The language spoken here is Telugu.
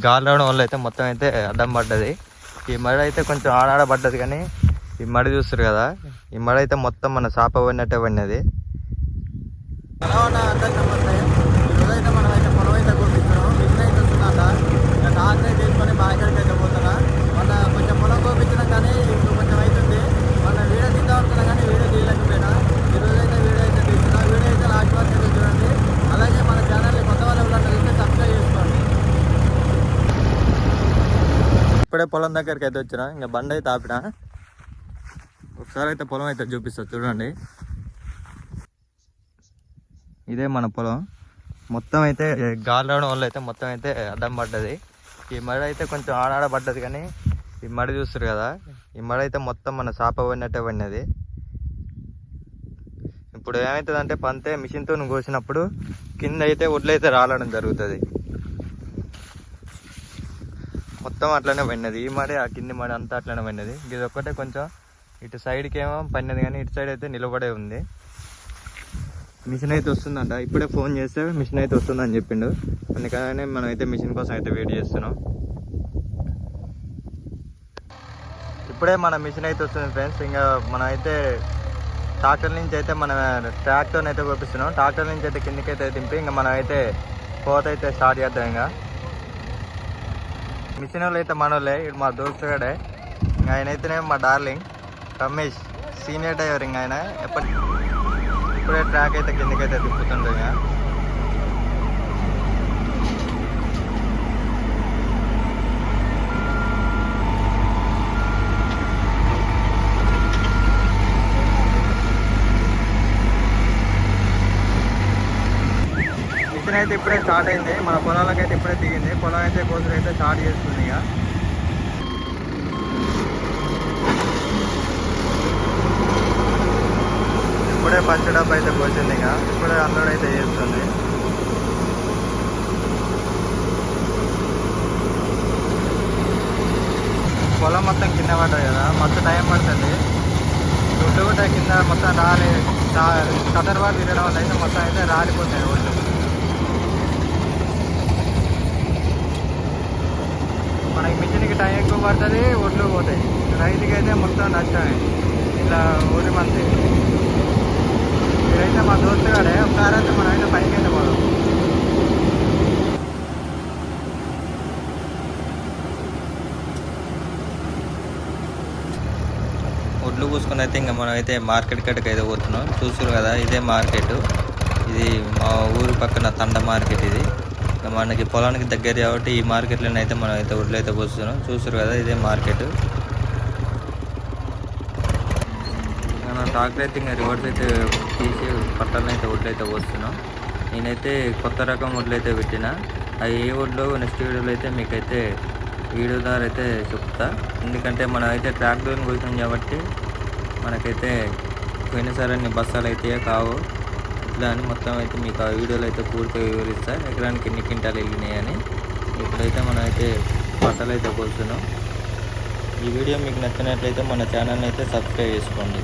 గాలి రావడం వల్ల అయితే మొత్తం అయితే అడ్డం పడ్డది. ఈ మడి అయితే కొంచెం ఆడాడ పడ్డది, కానీ ఈ మడి చూస్తారు కదా, ఈ మడి అయితే మొత్తం మన చేప పడినట్టే పడినది. ఎలా ఉన్నా అంటే నమస్తే. ఈరోజైతే మనం అయితే పొలం అయితే కోపించాం. మిషన్ అయితే వస్తుందంట. టార్చ్ అయితే తీసుకొని బాయికాడికి అయితే పోతున్నా. మన కొంచెం పొలం కోపించినాం, కానీ ఇప్పుడు కొంచెం అవుతుంది. మన వీడియో తీద్దాం అనుకున్నా, కానీ వీడియో తీయలేకపోయినా. ఈరోజు అయితే వీడియో అయితే తీస్తున్నా. వీడియో అయితే లాస్ట్ వరకు అయితే చూడండి. అలాగే మన ఛానల్ని కొత్త వాళ్ళు ఎవరైనా తెలిస్తే సబ్స్క్రైబ్ చేసుకోండి. ఇప్పుడే పొలం దగ్గరికి అయితే వచ్చినా, ఇంకా బండి అయితే ఆపిన. ఒకసారి అయితే పొలం అయితే చూపిస్తా చూడండి. ఇదే మన పొలం. మొత్తం అయితే గాలి రావడం వల్ల అయితే మొత్తం అయితే అడ్డం పడ్డది. ఈ మడి అయితే కొంచెం ఆడాడ పడ్డది, కానీ ఈ మడి చూస్తారు కదా, ఈ మడి అయితే మొత్తం మన చేప పడినట్టే పడినది. ఇప్పుడు ఏమవుతుంది అంటే పంతే మిషన్తో కోసినప్పుడు కింద అయితే ఒడ్లు అయితే రాలడం జరుగుతుంది. మొత్తం అట్లనే పడినది. ఈ మడి ఆ కింది మడి అంతా అట్లనే పడినది. ఇది ఒక్కటే కొంచెం ఇటు సైడ్కి ఏమో పడినది, కానీ ఇటు సైడ్ అయితే నిలబడే ఉంది. మిషన్ అయితే వస్తుందంట. ఇప్పుడే ఫోన్ చేస్తే మిషన్ అయితే వస్తుందని చెప్పిండు. అందుకనే మనం అయితే మిషన్ కోసం అయితే వెయిట్ చేస్తున్నాం. ఇప్పుడే మన మిషన్ అయితే వస్తుంది ఫ్రెండ్స్. ఇంకా మనం అయితే ట్రాక్టర్ నుంచి అయితే మన ట్రాక్టర్ని అయితే పంపిస్తున్నాం. ట్రాక్టర్ నుంచి అయితే కిందకి అయితే దింపి ఇంకా మనం అయితే కోత అయితే స్టార్ట్ చేద్దాం. ఇంకా మిషన్ వాళ్ళు అయితే మనోళ్ళే, ఇటు మా దోస్తుగాడే. ఇంకా ఆయన అయితేనే మా డార్లింగ్ రమేష్, సీనియర్ డ్రైవర్. ఇంకా ఆయన ఇప్పుడే ట్రాక్ అయితే కిందకైతే తిప్పుతుండే. మిషన్ అయితే ఇప్పుడే స్టార్ట్ అయింది. మన పొలాలకు అయితే ఇప్పుడే దిగింది. పొలం అయితే కోసులు అయితే స్టార్ట్ చేస్తుంది. ఇక ఇప్పుడే ఫస్ట్ డబ్బు అయితే పోసింది. ఇక ఇప్పుడే అన్లోడ్ అయితే చేస్తుంది. పొలం మొత్తం కింద పడ్డది కదా, మొత్తం టైం పడుతుంది. గుడ్డు కూడా కింద మొత్తం రాలి కదర్వాడు తిరగడం వల్ల అయితే మొత్తం అయితే రాలిపోతాయి ఒడ్లు. మనకి మిషన్కి టైం ఎక్కువ పడుతుంది, ఒడ్లు పోతాయి. రైతుకి అయితే మొత్తం నష్టమే. ఇట్లా ఊరి మంది ఇదైతే మా దోస్తుగాడే. ఒకసారి అయితే మనం అయితే పైకి అయితే పోదాం. ఒడ్లు పూసుకొని అయితే ఇంకా మనం అయితే మార్కెట్ కాడికి అయితే పోతున్నాం. చూసారు కదా, ఇదే మార్కెట్. ఇది మా ఊరి పక్కన తండ మార్కెట్. ఇది మనకి పొలానికి దగ్గర కాబట్టి ఈ మార్కెట్లోనే అయితే మనం అయితే ఒడ్లు అయితే పోస్తున్నాం. చూసారు కదా, ఇదే మార్కెట్. మనం ట్రాక్టర్ అయితే ఇంకా రివర్స్ అయితే తీసి పట్టాలని అయితే ఒడ్లు అయితే పోస్తున్నాం. నేనైతే కొత్త రకం ఒడ్లు అయితే పెట్టిన. అవి ఏ ఒడ్లు నెక్స్ట్ వీడియోలో అయితే మీకైతే వీడియో ద్వారా అయితే చెప్తా. ఎందుకంటే మనం అయితే ట్రాక్టర్ని పోసాం కాబట్టి మనకైతే పోయినసారి అన్ని బస్తాలు అయితే కావు. ఇట్లా అని మొత్తం అయితే మీకు ఆ వీడియోలో అయితే పూర్తిగా వివరిస్తా, ఎకరానికి ఎన్ని క్వింటాలు వెళ్ళినాయి అని. ఇప్పుడైతే మనం అయితే బట్టలు అయితే పోస్తున్నాం. ఈ వీడియో మీకు నచ్చినట్లయితే మన ఛానల్ని అయితే సబ్స్క్రైబ్ చేసుకోండి.